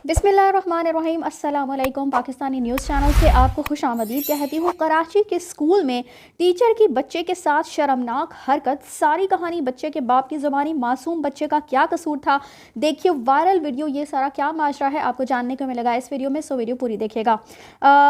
बिस्मिल्लाहिर्रहमानिर्रहीम। अस्सलाम वालेकुम। पाकिस्तानी न्यूज़ चैनल से आपको खुश आमदीद कहती हूँ। कराची के स्कूल में टीचर की बच्चे के साथ शर्मनाक हरकत। सारी कहानी बच्चे के बाप की ज़ुबानी। मासूम बच्चे का क्या कसूर था, देखिए वायरल वीडियो। ये सारा क्या माजरा है आपको जानने को मिलेगा इस वीडियो में, सो वीडियो पूरी देखिएगा।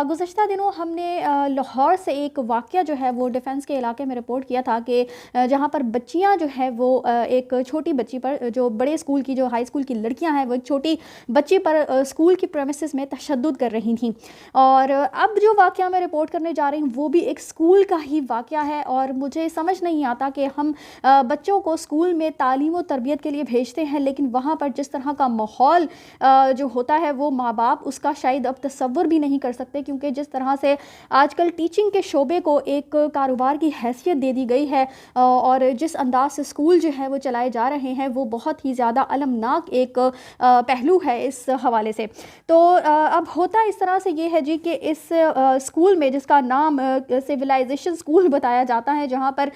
गुज़श्ता दिनों हमने लाहौर से एक वाक़या जो है वो डिफेंस के इलाके में रिपोर्ट किया था कि जहाँ पर बच्चियाँ जो है वो एक छोटी बच्ची पर, जो बड़े स्कूल की, जो हाई स्कूल की लड़कियाँ हैं, वो एक छोटी बच्ची पर स्कूल की प्रेमिसेस में तशद्दुद कर रही थीं। और अब जो वाक़या मैं रिपोर्ट करने जा रही हूँ वो भी एक स्कूल का ही वाक़या है। और मुझे समझ नहीं आता कि हम बच्चों को स्कूल में तालीम व तरबियत के लिए भेजते हैं, लेकिन वहाँ पर जिस तरह का माहौल जो होता है वो माँ बाप उसका शायद अब तसव्वुर भी नहीं कर सकते, क्योंकि जिस तरह से आजकल टीचिंग के शोबे को एक कारोबार की हैसियत दे दी गई है और जिस अंदाज से स्कूल जो है वो चलाए जा रहे हैं वो बहुत ही ज़्यादा अलमनाक एक पहलू है इस हवाले से। तो अब होता इस तरह से ये है जी कि इस स्कूल में, जिसका नाम सिविलाइजेशन स्कूल बताया जाता है, जहाँ पर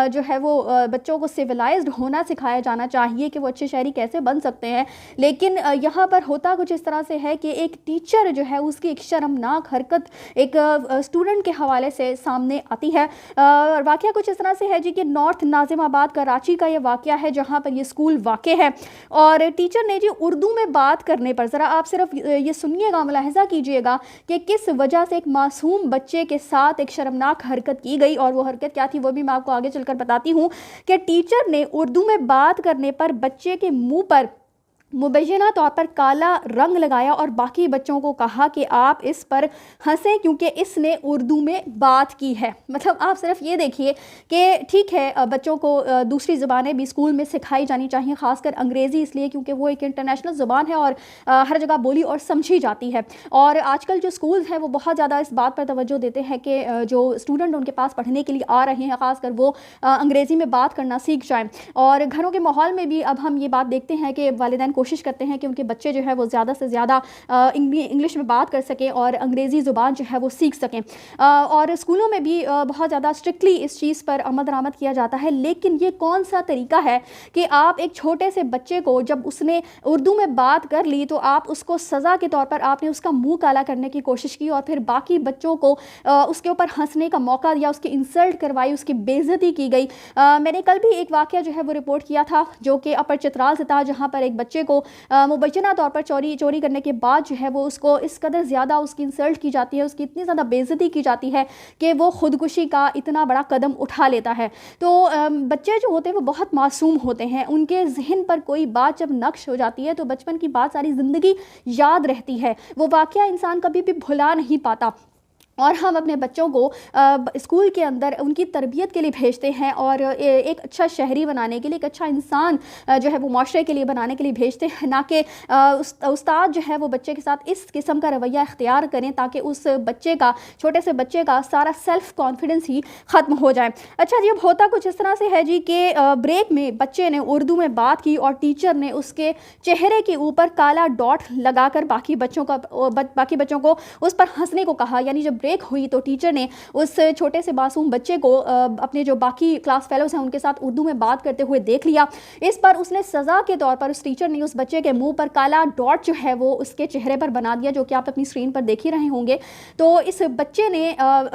जो है वो बच्चों को सिविलाइज्ड होना सिखाया जाना चाहिए कि वो अच्छे शहरी कैसे बन सकते हैं, लेकिन यहाँ पर होता कुछ इस तरह से है कि एक टीचर जो है उसकी एक शर्मनाक हरकत एक स्टूडेंट के हवाले से सामने आती है। वाक़या कुछ इस तरह से है जी कि नॉर्थ नाजिमाबाद कराची का ये वाक़या है, जहाँ पर ये स्कूल वाक़े है। और टीचर ने जी उर्दू में बात करने पर, ज़रा आप सिर्फ ये सुनिएगा, मुलाहिज़ा कीजिएगा कि किस वजह से एक मासूम बच्चे के साथ एक शर्मनाक हरकत की गई। और वो हरकत क्या थी वो भी मैं आपको आगे चलकर बताती हूँ कि टीचर ने उर्दू में बात करने पर बच्चे के मुंह पर मुबैना तौर पर काला रंग लगाया और बाकी बच्चों को कहा कि आप इस पर हंसें क्योंकि इसने उर्दू में बात की है। मतलब आप सिर्फ ये देखिए कि ठीक है, बच्चों को दूसरी ज़ुबानें भी स्कूल में सिखाई जानी चाहिए, ख़ासकर अंग्रेज़ी, इसलिए क्योंकि वो एक इंटरनेशनल ज़ुबान है और हर जगह बोली और समझी जाती है। और आजकल जो स्कूल हैं वो बहुत ज़्यादा इस बात पर तवज्जो देते हैं कि जो स्टूडेंट उनके पास पढ़ने के लिए आ रहे हैं, ख़ासकर वो अंग्रेज़ी में बात करना सीख जाएँ। और घरों के माहौल में भी अब हम ये बात देखते हैं कि वालिदैन कोशिश करते हैं कि उनके बच्चे जो है वो ज़्यादा से ज़्यादा इंग्लिश में बात कर सकें और अंग्रेज़ी ज़ुबान जो है वो सीख सकें। और स्कूलों में भी बहुत ज़्यादा स्ट्रिक्टली इस चीज़ पर अमल दरामद किया जाता है। लेकिन ये कौन सा तरीका है कि आप एक छोटे से बच्चे को, जब उसने उर्दू में बात कर ली तो आप उसको सज़ा के तौर पर आपने उसका मुँह काला करने की कोशिश की और फिर बाकी बच्चों को उसके ऊपर हंसने का मौका दिया, उसकी इंसल्ट करवाई, उसकी बेइज्जती की गई। मैंने कल भी एक वाक़या जो है वो रिपोर्ट किया था जो कि अपर चित्राल से था, जहाँ पर एक बच्चे को मुबैना तौर पर चोरी करने के बाद जो है वो उसको इस कदर ज़्यादा उसकी इंसल्ट की जाती है, उसकी इतनी ज़्यादा बेइज्जती की जाती है कि वो ख़ुदकुशी का इतना बड़ा कदम उठा लेता है। तो बच्चे जो होते हैं वो बहुत मासूम होते हैं, उनके जहन पर कोई बात जब नक्श हो जाती है तो बचपन की बात सारी ज़िंदगी याद रहती है, वो वाक़या इंसान कभी भी भुला नहीं पाता। और हम अपने बच्चों को स्कूल के अंदर उनकी तरबियत के लिए भेजते हैं और एक अच्छा शहरी बनाने के लिए, एक अच्छा इंसान जो है वो माशरे के लिए बनाने के लिए भेजते हैं, ना कि उस्ताद जो है वो बच्चे के साथ इस किस्म का रवैया इख्तियार करें ताकि उस बच्चे का, छोटे से बच्चे का सारा सेल्फ़ कॉन्फिडेंस ही ख़त्म हो जाए। अच्छा जी, अब होता कुछ इस तरह से है जी कि ब्रेक में बच्चे ने उर्दू में बात की और टीचर ने उसके चेहरे के ऊपर काला डॉट लगाकर बाकी बच्चों को उस पर हंसने को कहा। यानी जब ब्रेक हुई तो टीचर ने उस छोटे से मासूम बच्चे को अपने जो बाकी क्लास फेलोज हैं उनके साथ उर्दू में बात करते हुए देख लिया। इस पर उसने सज़ा के तौर पर उस टीचर ने उस बच्चे के मुंह पर काला डॉट जो है वो उसके चेहरे पर बना दिया, जो कि आप अपनी स्क्रीन पर देख ही रहे होंगे। तो इस बच्चे ने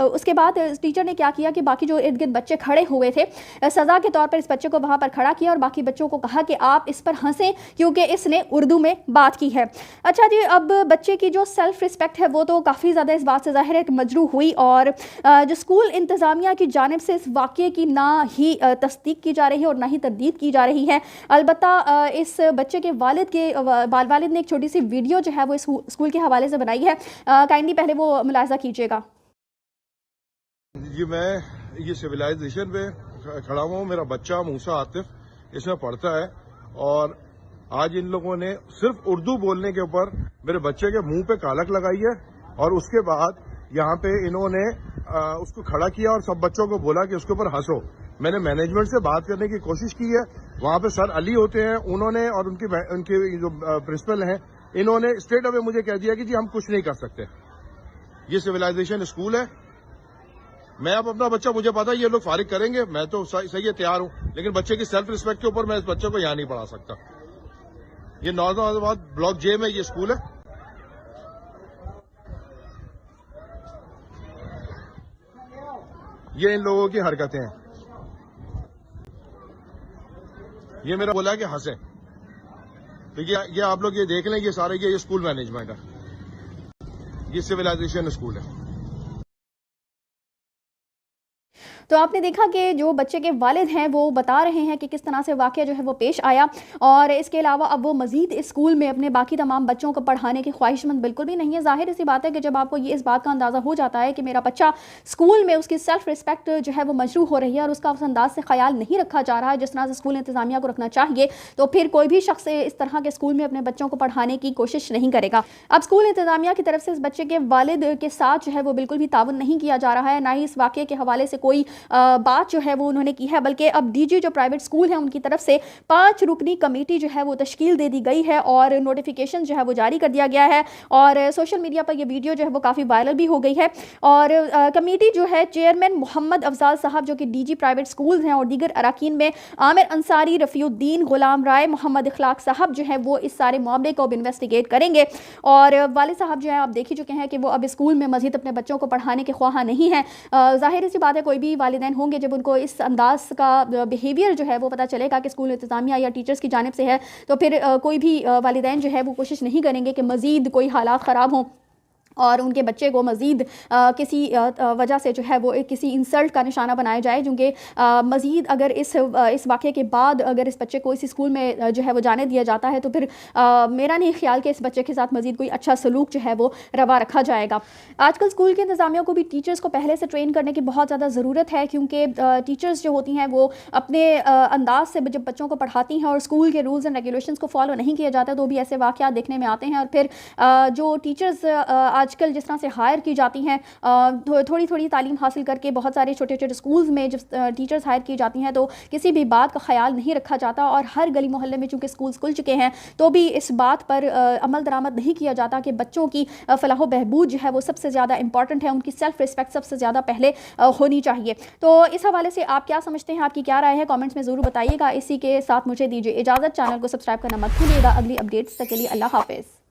उसके बाद टीचर ने क्या किया कि बाकी जो इर्द गिर्द बच्चे खड़े हुए थे, सज़ा के तौर पर इस बच्चे को वहाँ पर खड़ा किया और बाकी बच्चों को कहा कि आप इस पर हंसें क्योंकि इसने उर्दू में बात की है। अच्छा जी, अब बच्चे की जो सेल्फ़ रिस्पेक्ट है वो तो काफ़ी ज़्यादा इस बात से ज़ाहिर है मजरू हुई और जो स्कूल इंतज़ामिया की जानिब से इस वाक़ये की ना ही तस्दीक की जा रही है और ना ही तरदीद की जा रही है। अलबत्ता इस बच्चे के वालिद ने एक छोटी सी वीडियो जो है वो इस स्कूल के हवाले से बनाई है, काइंडली पहले वो मुलाहिज़ा कीजिएगा। जी, मैं ये सिविलाइजेशन पे खड़ा हुआ हूँ, मेरा बच्चा मूसा आतिफ इसमें पढ़ता है और आज इन लोगों ने सिर्फ उर्दू बोलने के ऊपर मेरे बच्चे के मुंह पे कालक लगाई है और उसके बाद यहाँ पे इन्होंने उसको खड़ा किया और सब बच्चों को बोला कि उसके ऊपर हंसो। मैंने मैनेजमेंट से बात करने की कोशिश की है, वहाँ पे सर अली होते हैं, उन्होंने और उनके जो प्रिंसिपल हैं इन्होंने स्ट्रेट अवे मुझे कह दिया कि जी हम कुछ नहीं कर सकते। ये सिविलाइजेशन स्कूल है, मैं अब अपना बच्चा, मुझे पता है ये लोग फारिग करेंगे, मैं तो सही है, तैयार हूँ, लेकिन बच्चे की सेल्फ रिस्पेक्ट के ऊपर मैं इस बच्चे को यहाँ नहीं पढ़ा सकता। ये नॉर्थ नाजिमाबाद ब्लॉक जे में ये स्कूल है یہ ان لوگوں کی حرکتیں ہیں. یہ میرا بولا ہے کہ ہنسیں. تو یہ آپ لوگ یہ دیکھ لیں، یہ سارے یہ اسکول مینجمنٹ ہے، یہ سویلائزیشن اسکول ہے. تو آپ نے دیکھا کہ جو بچے کے والد ہیں وہ بتا رہے ہیں کہ کس طرح سے واقعہ جو ہے وہ پیش آیا، اور اس کے علاوہ اب وہ مزید اسکول میں اپنے باقی تمام بچوں کو پڑھانے کی خواہش مند بالکل بھی نہیں ہے. ظاہر سی بات ہے کہ جب آپ کو یہ اس بات کا اندازہ ہو جاتا ہے کہ میرا بچہ اسکول میں اس کی سیلف رسپیکٹ جو ہے وہ مجروح ہو رہی ہے اور اس کا اس انداز سے خیال نہیں رکھا جا رہا ہے جس طرح سے اسکول انتظامیہ کو رکھنا چاہیے، تو پھر کوئی بھی شخص اس طرح کے اسکول میں اپنے بچوں کو پڑھانے کی کوشش نہیں کرے گا. اب اسکول انتظامیہ کی طرف سے اس بچے کے والد کے ساتھ جو ہے وہ بالکل بھی تعاون نہیں کیا جا رہا ہے، نہ ہی اس واقعے کے حوالے سے کوئی بات جو ہے وہ انہوں نے کی ہے، بلکہ اب ڈی جی جو پرائیویٹ اسکول ہیں ان کی طرف سے 5 رکنی کمیٹی جو ہے وہ تشکیل دے دی گئی ہے اور نوٹیفیکیشن جو ہے وہ جاری کر دیا گیا ہے، اور سوشل میڈیا پر یہ ویڈیو جو ہے وہ کافی وائرل بھی ہو گئی ہے. اور کمیٹی جو ہے چیئرمین محمد افضال صاحب جو کہ ڈی جی پرائیویٹ اسکولز ہیں اور دیگر اراکین میں عامر انصاری، رفیع الدین، غلام رائے، محمد اخلاق صاحب جو ہے وہ اس سارے معاملے کو اب انویسٹیگیٹ کریں گے. اور والد صاحب جو ہیں آپ دیکھ ہی چکے ہیں کہ وہ اب اسکول میں مزید اپنے بچوں کو پڑھانے کے خواہاں نہیں ہیں. ظاہر سی بات ہے کوئی بھی والدین ہوں گے جب ان کو اس انداز کا بیہیویئر جو ہے وہ پتہ چلے گا کہ اسکول انتظامیہ یا ٹیچرز کی جانب سے ہے، تو پھر کوئی بھی والدین جو ہے وہ کوشش نہیں کریں گے کہ مزید کوئی حالات خراب ہوں اور ان کے بچے کو مزید کسی وجہ سے جو ہے وہ کسی انسلٹ کا نشانہ بنایا جائے. چونکہ مزید اگر اس واقعے کے بعد اگر اس بچے کو اس اسکول میں جو ہے وہ جانے دیا جاتا ہے تو پھر میرا نہیں خیال کہ اس بچے کے ساتھ مزید کوئی اچھا سلوک جو ہے وہ روا رکھا جائے گا. آج کل اسکول کے انتظامیہ کو بھی ٹیچرز کو پہلے سے ٹرین کرنے کی بہت زیادہ ضرورت ہے، کیونکہ ٹیچرز جو ہوتی ہیں وہ اپنے انداز سے جب بچوں کو پڑھاتی ہیں اور اسکول کے رولز اینڈ ریگولیشنز کو فالو نہیں کیا جاتا تو بھی ایسے واقعات دیکھنے میں آتے ہیں. اور پھر جو ٹیچرز آج کل جس طرح سے ہائر کی جاتی ہیں، تھوڑی تھوڑی تعلیم حاصل کر کے بہت سارے چھوٹے چھوٹے اسکولز میں جب ٹیچرز ہائر کی جاتی ہیں تو کسی بھی بات کا خیال نہیں رکھا جاتا، اور ہر گلی محلے میں چونکہ اسکولز کھل چکے ہیں تو بھی اس بات پر عمل درآمد نہیں کیا جاتا کہ بچوں کی فلاح و بہبود جو ہے وہ سب سے زیادہ امپورٹنٹ ہے، ان کی سیلف رسپیکٹ سب سے زیادہ پہلے ہونی چاہیے. تو اس حوالے سے آپ کیا سمجھتے ہیں، آپ کی کیا رائے ہے، کامنٹس میں ضرور بتائیے گا. اسی کے ساتھ مجھے دیجیے اجازت، چینل کو سبسکرائب کرنا مت بھولیے گا. اگلی اپڈیٹس تک کے لیے اللہ حافظ.